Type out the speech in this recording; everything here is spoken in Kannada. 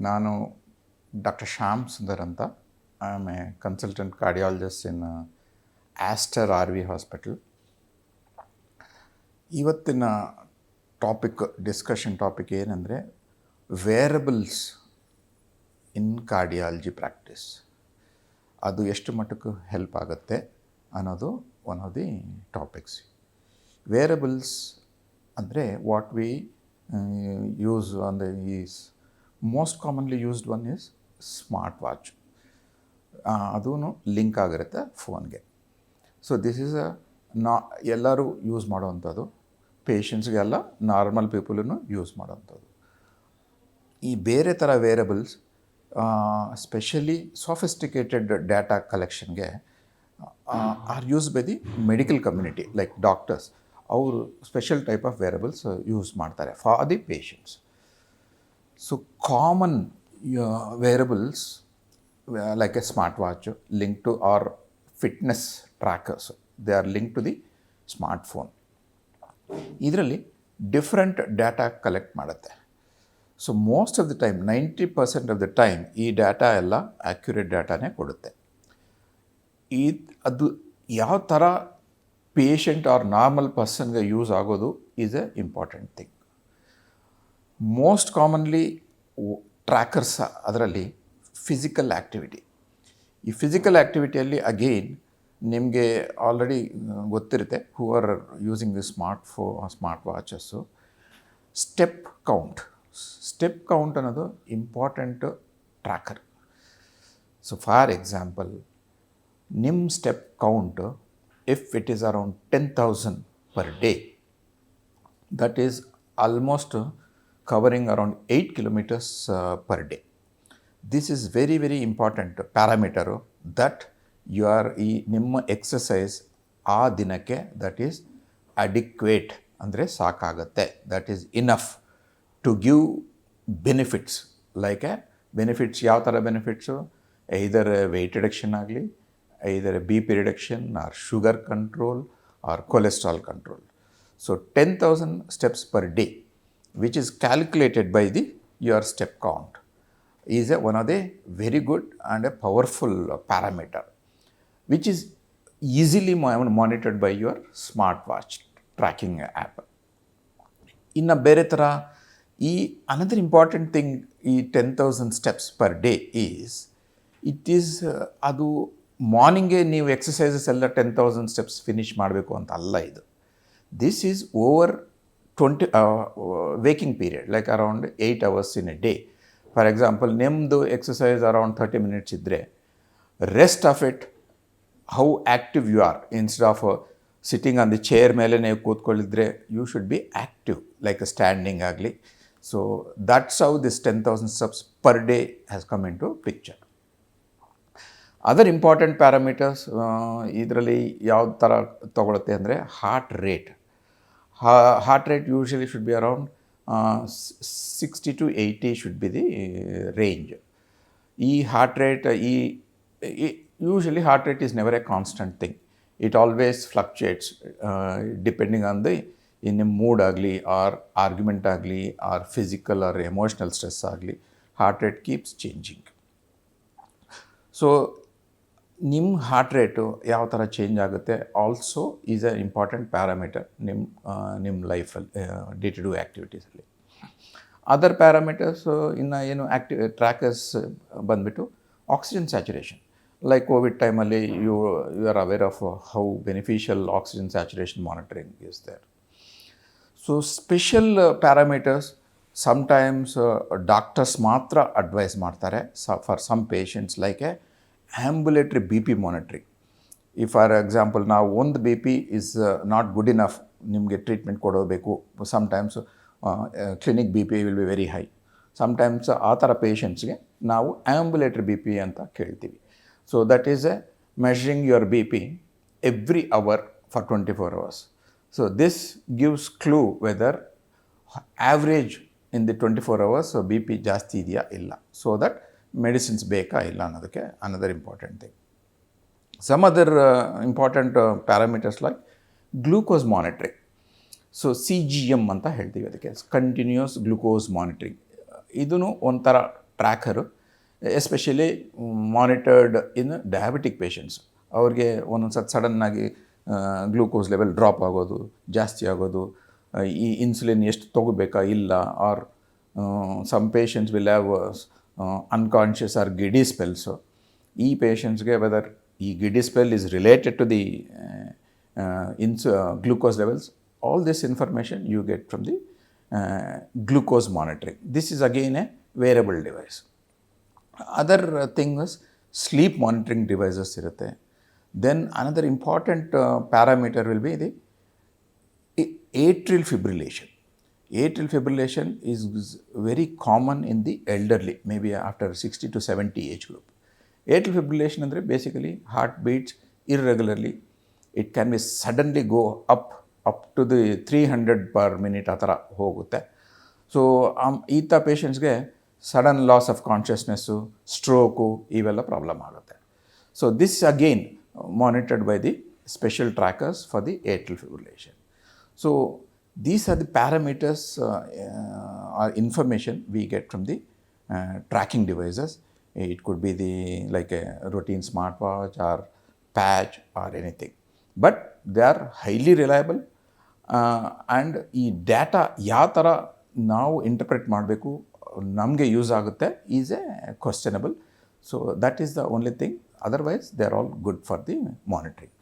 ನಾನು ಡಾಕ್ಟರ್ ಶ್ಯಾಮ್ ಸುಂದರ್ ಅಂತ. I am A consultant cardiologist in Aster RV hospital. ಇವತ್ತಿನ ಡಿಸ್ಕಷನ್ ಟಾಪಿಕ್ ಏನಂದರೆ ವೇರಬಲ್ಸ್ ಇನ್ ಕಾರ್ಡಿಯಾಲಜಿ ಪ್ರಾಕ್ಟೀಸ್. ಅದು ಎಷ್ಟು ಮಟ್ಟಕ್ಕೆ ಹೆಲ್ಪ್ ಆಗುತ್ತೆ ಅನ್ನೋದು one of the topics. Wearables ಅಂದರೆ what we use on the is most commonly used one is smart watch. ಅದೂ ಲಿಂಕ್ ಆಗಿರುತ್ತೆ ಫೋನ್ಗೆ. ಸೊ ದಿಸ್ ಈಸ್ ಎಲ್ಲರೂ ಯೂಸ್ ಮಾಡೋವಂಥದ್ದು, ಪೇಷಂಟ್ಸ್ಗೆಲ್ಲ ನಾರ್ಮಲ್ ಪೀಪಲೂ ಯೂಸ್ ಮಾಡೋವಂಥದ್ದು. ಈ ಬೇರೆ ಥರ ವೇರಬಲ್ಸ್ ಸ್ಪೆಷಲಿ ಸೊಫಿಸ್ಟಿಕೇಟೆಡ್ ಡೇಟಾ ಕಲೆಕ್ಷನ್ಗೆ are use by the medical community like doctors. ಅವರು special type of wearables use ಮಾಡ್ತಾರೆ for the patients. So common wearables like a smartwatch linked to our fitness trackers, they are linked to the smartphone. ಇದರಲ್ಲಿ ಡಿಫ್ರೆಂಟ್ ಡೇಟಾ ಕಲೆಕ್ಟ್ ಮಾಡುತ್ತೆ. So most of the time 90% of the time ಈ ಡೇಟಾ ಎಲ್ಲ ಆ್ಯಕ್ಯುರೇಟ್ ಡೇಟಾನೇ ಕೊಡುತ್ತೆ. ಅದು ಯಾವ ಥರ ಪೇಷಂಟ್ ಆರ್ ನಾರ್ಮಲ್ ಪರ್ಸನ್ಗೆ ಯೂಸ್ ಆಗೋದು is a important thing. Most commonly trackers ಅದರಲ್ಲಿ ಫಿಸಿಕಲ್ ಆ್ಯಕ್ಟಿವಿಟಿ. ಈ ಫಿಸಿಕಲ್ ಆ್ಯಕ್ಟಿವಿಟಿಯಲ್ಲಿ ಅಗೇನ್ ನಿಮಗೆ ಆಲ್ರೆಡಿ ಗೊತ್ತಿರುತ್ತೆ, who are using the smart watches. Step count ಅನ್ನೋದು important tracker. So for example, ನಿಮ್ಮ step count if it is around 10,000 per day, that is almost covering around 8 kilometers per day. This is very very important parameter that you are ನಿಮ್ಮ ಎಕ್ಸಸೈಸ್ ಆ ದಿನಕ್ಕೆ ದಟ್ ಈಸ್ ಅಡಿಕ್ವೇಟ್ ಅಂದರೆ ಸಾಕಾಗುತ್ತೆ, that is enough to give benefits. Like benefits ಯಾವ ಥರ ಬೆನಿಫಿಟ್ಸು? ಐದರ್ ವೆಯ್ಟ್ ರಿಡಕ್ಷನ್ ಆಗಲಿ, either BP reduction or sugar control or cholesterol control. So 10,000 steps per day which is calculated by your step count is one of the very good and a powerful parameter which is easily monitored by your smartwatch tracking app. ಇನ್ನು ಬೇರೆ ಥರ another important thing ಈ 10,000 steps per day is ಅದು ಮಾರ್ನಿಂಗೇ ನೀವು ಎಕ್ಸಸೈಸಸ್ ಎಲ್ಲ 10,000 steps ಫಿನಿಷ್ ಮಾಡಬೇಕು ಅಂತ ಅಲ್ಲ ಇದು. This is over 20 waking period, like around 8 hours in a day. For example, ನಿಮ್ಮದು ಎಕ್ಸಸೈಸ್ ಅರೌಂಡ್ 30 minutes ಇದ್ದರೆ, rest of it how active you are, instead of sitting on the chair ಮೇಲೆ ನೀವು ಕೂತ್ಕೊಳ್ಳಿದ್ರೆ you should be active like standing ಆಗಲಿ. So that's how this 10,000 steps per day has come into picture. Other important parameters ಇದರಲ್ಲಿ ಯಾವ ಥರ ತೊಗೊಳುತ್ತೆ ಅಂದರೆ heart rate usually should be around 60 to 80 should be the range. Heart rate, usually heart rate is never a constant thing. It always fluctuates depending on in a mood agli or argument agli or physical or emotional stress agli, heart rate keeps changing. So ನಿಮ್ಮ ಹಾರ್ಟ್ ರೇಟು ಯಾವ ಥರ ಚೇಂಜ್ ಆಗುತ್ತೆ also is a important parameter ನಿಮ್ಮ ಲೈಫಲ್ಲಿ ಡೇ ಟು ಡೇ ಆ್ಯಕ್ಟಿವಿಟೀಸಲ್ಲಿ. ಅದರ್ ಪ್ಯಾರಾಮೀಟರ್ಸ್ ಇನ್ನು ಟ್ರ್ಯಾಕರ್ಸ್ ಬಂದುಬಿಟ್ಟು ಆಕ್ಸಿಜನ್ ಸ್ಯಾಚುರೇಷನ್. ಲೈಕ್ ಕೋವಿಡ್ ಟೈಮಲ್ಲಿ you are aware of how beneficial oxygen saturation monitoring is there. So special parameters sometimes doctors ಮಾತ್ರ ಅಡ್ವೈಸ್ ಮಾಡ್ತಾರೆ for some patients, like ambulatory BP monitoring. If for example ನಾವು ಒಂದು BP is not good enough, ನಿಮಗೆ ಟ್ರೀಟ್ಮೆಂಟ್ ಕೊಡಬೇಕು. Sometimes clinic BP will be very high. Sometimes ಆ ಥರ ಪೇಷಂಟ್ಸ್ಗೆ ನಾವು ಆ್ಯಂಬುಲೇಟ್ರಿ BP ಅಂತ ಕೇಳ್ತೀವಿ. So that is a measuring your BP every hour for 24 hours. So this gives clue whether average in the 24 hours BP ಜಾಸ್ತಿ ಇದೆಯಾ ಇಲ್ಲ, ಸೊ ದಟ್ ಮೆಡಿಸಿನ್ಸ್ ಬೇಕಾ ಇಲ್ಲ ಅನ್ನೋದಕ್ಕೆ another important thing. Some other important parameters like glucose monitoring. So CGM ಅಂತ ಹೇಳ್ತೀವಿ ಅದಕ್ಕೆ, ಕಂಟಿನ್ಯೂಸ್ ಗ್ಲೂಕೋಸ್ ಮಾನಿಟ್ರಿಂಗ್. ಇದೂ ಒಂಥರ tracker especially monitored in diabetic patients. ಅವ್ರಿಗೆ ಒಂದೊಂದು ಸತಿ ಸಡನ್ನಾಗಿ ಗ್ಲೂಕೋಸ್ ಲೆವೆಲ್ ಡ್ರಾಪ್ ಆಗೋದು, ಜಾಸ್ತಿ ಆಗೋದು, ಈ ಇನ್ಸುಲಿನ್ ಎಷ್ಟು ತೊಗೋಬೇಕಾ ಇಲ್ಲ, or some patients will have unconscious or giddy spells. ಈ ಪೇಷಂಟ್ಸ್ಗೆ ವೆದರ್ ಈ giddy spell is related to the glucose levels, all this information you get from the glucose monitoring. This is again a wearable device. Other thing is sleep monitoring devices irutte. Then another important parameter will be the atrial fibrillation. Atrial fibrillation is very common in the elderly, maybe after 60 to 70 age group. Atrial fibrillation ಅಂದರೆ basically heart beats irregularly. It can be suddenly go up to the 300 per minute ಆ ಥರ ಹೋಗುತ್ತೆ. ಸೊ ಈತ ಪೇಷಂಟ್ಸ್ಗೆ sudden loss of consciousness, stroke ಇವೆಲ್ಲ ಪ್ರಾಬ್ಲಮ್ ಆಗುತ್ತೆ. So this again monitored by the special trackers for the atrial fibrillation. So these are the parameters or information we get from the tracking devices. It could be like a routine smartwatch or patch or anything, but they are highly reliable. And ಈ ಡೇಟಾ ಯಾವ ಥರ ನಾವು ಇಂಟರ್ಪ್ರೆಟ್ ಮಾಡಬೇಕು, ನಮಗೆ ಯೂಸ್ ಆಗುತ್ತೆ, is a questionable. So that is the only thing. Otherwise they are all good for the monitoring.